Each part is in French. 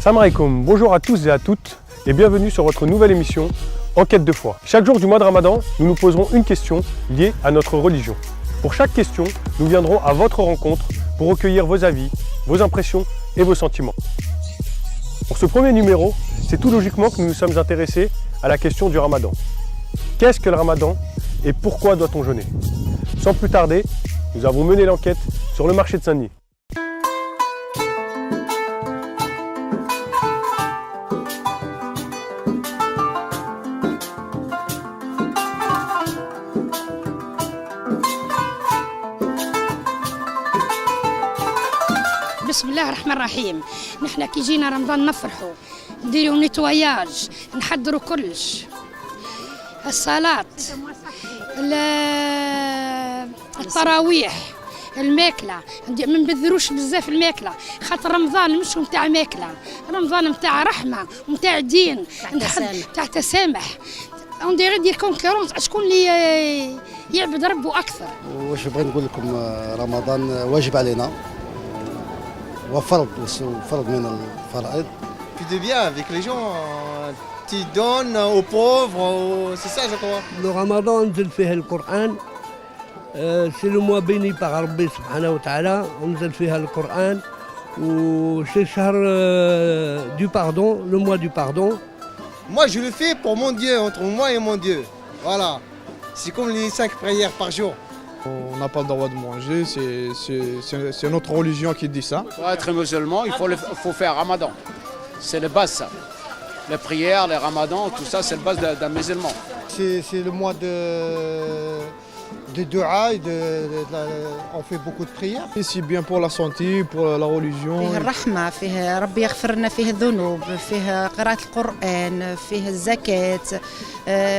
Salam alaikum, bonjour à tous et à toutes et bienvenue sur votre nouvelle émission Enquête de foi. Chaque jour du mois de Ramadan, nous nous poserons une question liée à notre religion. Pour chaque question, nous viendrons à votre rencontre pour recueillir vos avis, vos impressions et vos sentiments. Pour ce premier numéro, c'est tout logiquement que nous nous sommes intéressés à la question du Ramadan. Qu'est-ce que le Ramadan et pourquoi doit-on jeûner? Sans plus tarder, nous avons mené l'enquête sur le marché de Saint-Denis. بسم الله الرحمن الرحيم. نحن كي جينا رمضان نفرحوا نديروا نيتواياج نحضروا كلش الصلاة التراويح الماكلة ما نبذروش بزاف الماكلة خاطر رمضان مش نتاع ماكلة، رمضان نتاع رحمة ونتاع دين نتاع تسامح. on dirait dire concurrence شكون اللي يعبد ربه أكثر. واش بغيت نقول لكم رمضان واجب علينا وفرض من الفرائض. Tu deviens avec les gens, tu donnes aux pauvres, c'est ça je crois. Le Ramadan نزل فيه القرآن، c'est le mois béni par ربي سبحانه وتعالى، نزل فيها القرآن وشي شهر du pardon, le mois du pardon. Moi je le fais pour mon Dieu, entre moi et mon Dieu. Voilà, c'est comme les 5 prières par jour. On n'a pas le droit de manger, c'est notre religion qui dit ça. Pour être musulman, il faut faire Ramadan. C'est le base ça. Les prières, les ramadans, tout ça, c'est le base d'un musulman. C'est le mois de dua et on fait beaucoup de prières. Et c'est bien pour la santé, pour la religion. فيه الرحمة، فيه ربي يغفر لنا، فيه الذنوب، فيه قراءة القرآن، فيه الزكاة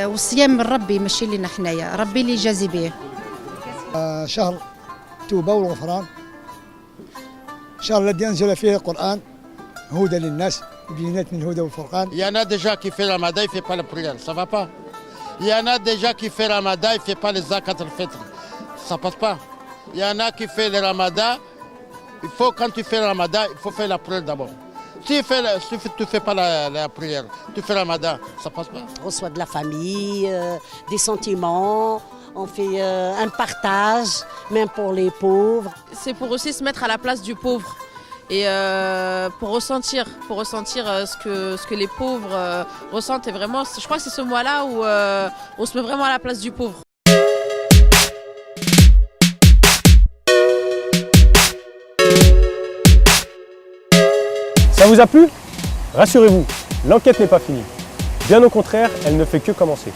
والصيام من ربي ماشي لنا حنايا، ربي اللي يجازي به. شهر التوبة والغفران، شهر الذي أنزل فيه القرآن هدى للناس بينات من الهدى والفرقان. Il y en a déjà qui fait Ramadan, il ne fait pas la prière, ça va pas. Il y en a déjà qui fait Ramadan, il ne fait pas les zakat al-fitr, ça passe pas. Il y en a qui fait le Ramadan, quand tu fais le Ramadan, il faut faire la prière d'abord. Si tu ne fais pas la prière, tu fais le Ramadan, ça passe pas. On reçoit de la famille, des sentiments. On fait un partage, même pour les pauvres. C'est pour aussi se mettre à la place du pauvre et pour ressentir ce que les pauvres ressentent. Et vraiment, je crois que c'est ce mois-là où on se met vraiment à la place du pauvre. Ça vous a plu? Rassurez-vous, l'enquête n'est pas finie. Bien au contraire, elle ne fait que commencer.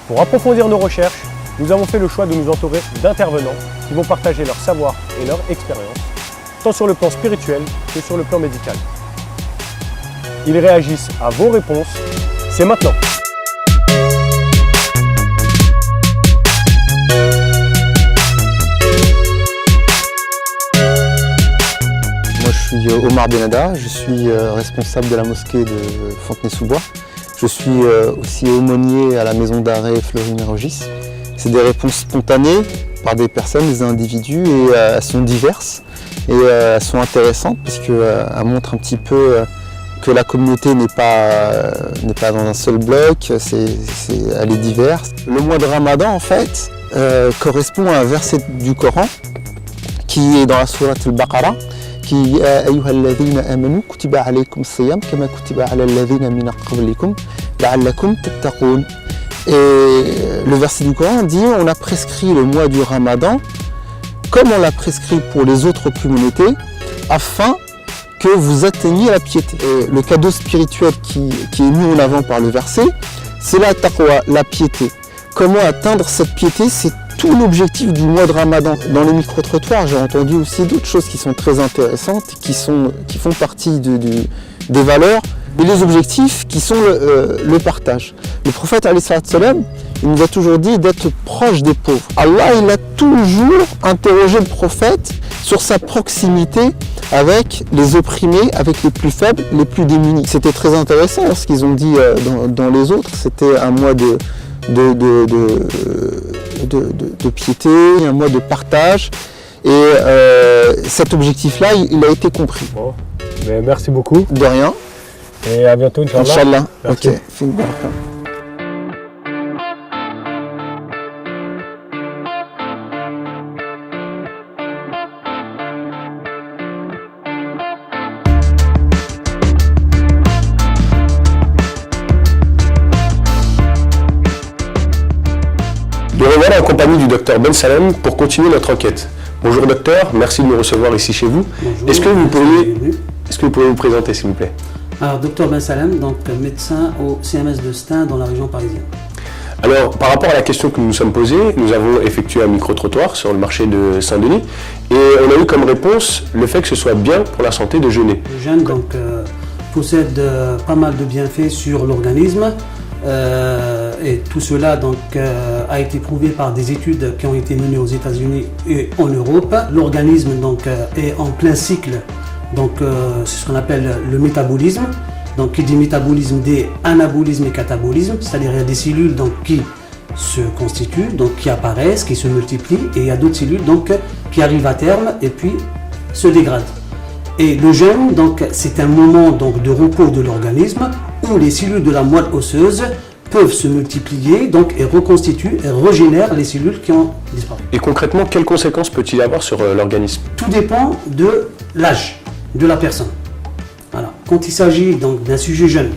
Pour approfondir nos recherches, nous avons fait le choix de nous entourer d'intervenants qui vont partager leur savoir et leur expérience, tant sur le plan spirituel que sur le plan médical. Ils réagissent à vos réponses. C'est maintenant. Moi je suis Omar Benada, je suis responsable de la mosquée de Fontenay-sous-Bois. Je suis aussi aumônier à la maison d'arrêt Fleury-Mérogis. C'est des réponses spontanées par des personnes, des individus, et elles sont diverses et elles sont intéressantes parce qu'elles montrent un petit peu que la communauté n'est pas dans un seul bloc, elle est diverse. Le mois de Ramadan en fait correspond à un verset du Coran qui est dans la sourate al-Baqarah qui dit يا أيها الذين آمنوا كتب عليكم الصيام كما كتب على الذين من قبلكم لعلكم تتقون. Et le verset du Coran dit on a prescrit le mois du Ramadan comme on l'a prescrit pour les autres communautés afin que vous atteigniez la piété. Et le cadeau spirituel qui est mis en avant par le verset, c'est la taqwa, la piété. Comment atteindre cette piété? C'est tout l'objectif du mois de Ramadan. Dans les micro-trottoirs, j'ai entendu aussi d'autres choses qui sont très intéressantes, qui font partie des valeurs et les objectifs qui sont le partage. Le prophète alayhi salam, il nous a toujours dit d'être proche des pauvres. Allah, il a toujours interrogé le prophète sur sa proximité avec les opprimés, avec les plus faibles, les plus démunis. C'était très intéressant ce qu'ils ont dit dans les autres. C'était un mois de piété, un mois de partage. Et cet objectif-là, il a été compris. Bon, mais merci beaucoup. De rien. Et à bientôt, Inch'Allah. Inch'Allah. Merci. Ok. Fin baraka. Nous revoilà en compagnie du docteur Ben Salem pour continuer notre enquête. Bonjour docteur, merci de nous recevoir ici chez vous. Est-ce que vous pourriez vous présenter s'il vous plaît? Alors docteur Ben Salem, donc médecin au CMS de Stein dans la région parisienne. Alors par rapport à la question que nous nous sommes posée, nous avons effectué un micro-trottoir sur le marché de Saint-Denis et on a eu comme réponse le fait que ce soit bien pour la santé de jeûner. Le jeûne donc possède pas mal de bienfaits sur l'organisme. Et tout cela donc, a été prouvé par des études qui ont été menées aux États-Unis et en Europe. L'organisme donc, est en plein cycle, donc c'est ce qu'on appelle le métabolisme. Donc qui dit métabolisme dit anabolisme et catabolisme, c'est-à-dire il y a des cellules donc, qui se constituent, donc qui apparaissent, qui se multiplient, et il y a d'autres cellules donc, qui arrivent à terme et puis se dégradent. Et le jeûne, donc, c'est un moment donc, de repos de l'organisme où les cellules de la moelle osseuse peuvent se multiplier donc, et reconstituent et régénèrent les cellules qui ont disparu. Et concrètement, quelles conséquences peut-il avoir sur l'organisme? Tout dépend de l'âge de la personne. Voilà. Quand il s'agit donc d'un sujet jeune,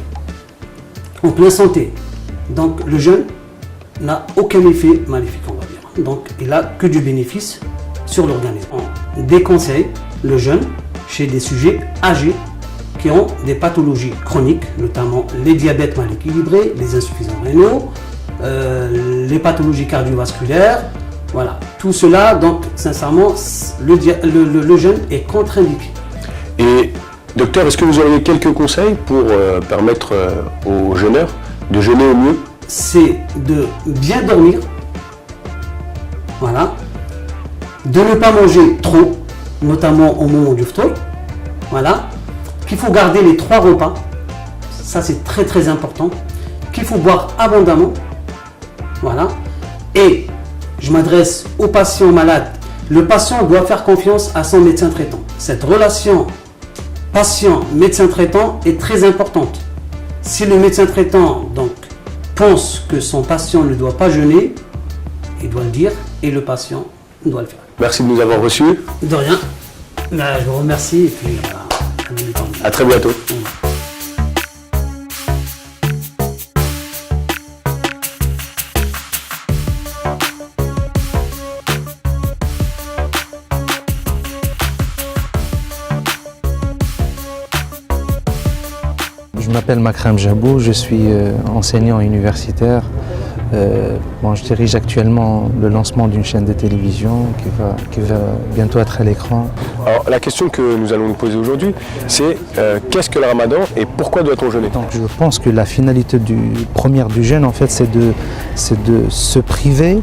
en pleine santé, donc le jeûne n'a aucun effet maléfique, on va dire. Donc il n'a que du bénéfice sur l'organisme. On déconseille le jeûne chez des sujets âgés qui ont des pathologies chroniques, notamment les diabètes mal équilibrés, les insuffisants rénaux, les pathologies cardiovasculaires. Voilà, tout cela, donc sincèrement, le jeûne est contre-indiqué. Et docteur, est-ce que vous auriez quelques conseils pour permettre aux jeûneurs de jeûner au mieux? C'est de bien dormir, voilà, de ne pas manger trop, notamment au moment du ftour, voilà, qu'il faut garder les 3 repas, ça c'est très très important, qu'il faut boire abondamment, voilà, et je m'adresse aux patients malades, le patient doit faire confiance à son médecin traitant. Cette relation patient-médecin traitant est très importante. Si le médecin traitant donc pense que son patient ne doit pas jeûner, il doit le dire et le patient doit le faire. Merci de nous avoir reçus. De rien. Je vous remercie et puis à très bientôt. Je m'appelle Makram Jabou, je suis enseignant universitaire. Je dirige actuellement le lancement d'une chaîne de télévision qui va bientôt être à l'écran. Alors la question que nous allons nous poser aujourd'hui, c'est qu'est-ce que le ramadan et pourquoi doit-on jeûner? Donc, je pense que la finalité première du jeûne, en fait, c'est de se priver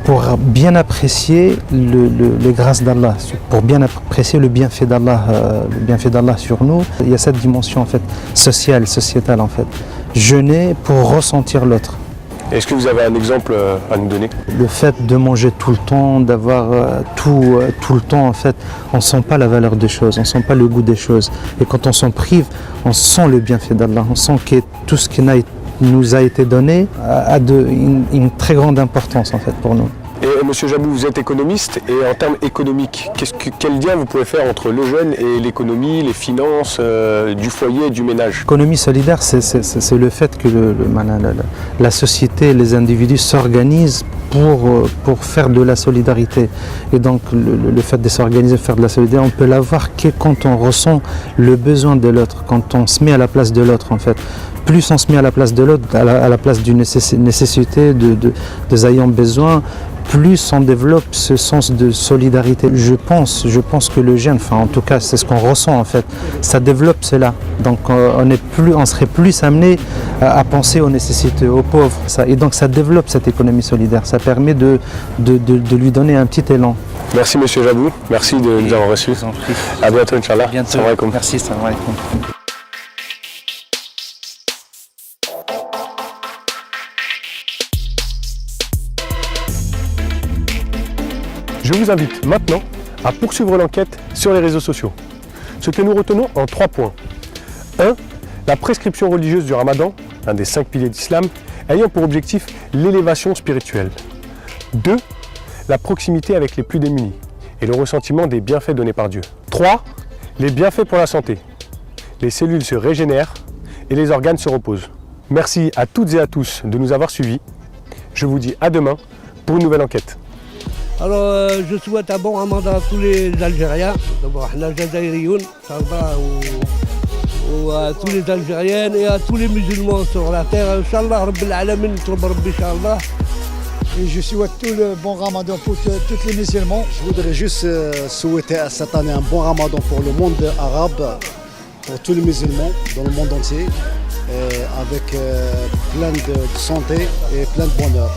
pour bien apprécier les grâces d'Allah, pour bien apprécier le bienfait d'Allah sur nous. Il y a cette dimension en fait sociétale en fait. Jeûner pour ressentir l'autre. Est-ce que vous avez un exemple à nous donner? Le fait de manger tout le temps, d'avoir tout le temps en fait, on ne sent pas la valeur des choses, on ne sent pas le goût des choses. Et quand on s'en prive, on sent le bienfait d'Allah, on sent que tout ce qui nous a été donné a une très grande importance en fait pour nous. Et monsieur Jabou, vous êtes économiste et en termes économiques, quel lien vous pouvez faire entre le jeûne et l'économie, les finances du foyer et du ménage? L'économie solidaire, c'est le fait que la société, les individus s'organisent pour faire de la solidarité. Et donc le fait de s'organiser, faire de la solidarité, on peut l'avoir que quand on ressent le besoin de l'autre, quand on se met à la place de l'autre en fait. Plus on se met à la place de l'autre, à la place d'une nécessité, des ayants besoin, plus on développe ce sens de solidarité. Je pense que le jeûne, enfin en tout cas c'est ce qu'on ressent en fait, ça développe cela. Donc on serait plus amené à penser aux nécessités, aux pauvres. Et donc ça développe cette économie solidaire, ça permet de lui donner un petit élan. Merci monsieur Jabou, merci de nous avoir reçus. À bientôt Inch'Allah. À bientôt. Merci, salam alaikum. Je vous invite maintenant à poursuivre l'enquête sur les réseaux sociaux. Ce que nous retenons en 3 points. 1. La prescription religieuse du Ramadan, un des 5 piliers d'Islam, ayant pour objectif l'élévation spirituelle. 2. La proximité avec les plus démunis et le ressentiment des bienfaits donnés par Dieu. 3. Les bienfaits pour la santé. Les cellules se régénèrent et les organes se reposent. Merci à toutes et à tous de nous avoir suivis. Je vous dis à demain pour une nouvelle enquête. Alors, je souhaite un bon ramadan à tous les Algériens. D'abord, on a Jazairioun, ou à tous les Algériennes et à tous les musulmans sur la terre. Inch'Allah, Rabbil Alamin, Rabbi Inch'Allah. Et je souhaite tout le bon ramadan pour tous les musulmans. Je voudrais juste souhaiter cette année un bon ramadan pour le monde arabe, pour tous les musulmans dans le monde entier, avec plein de santé et plein de bonheur.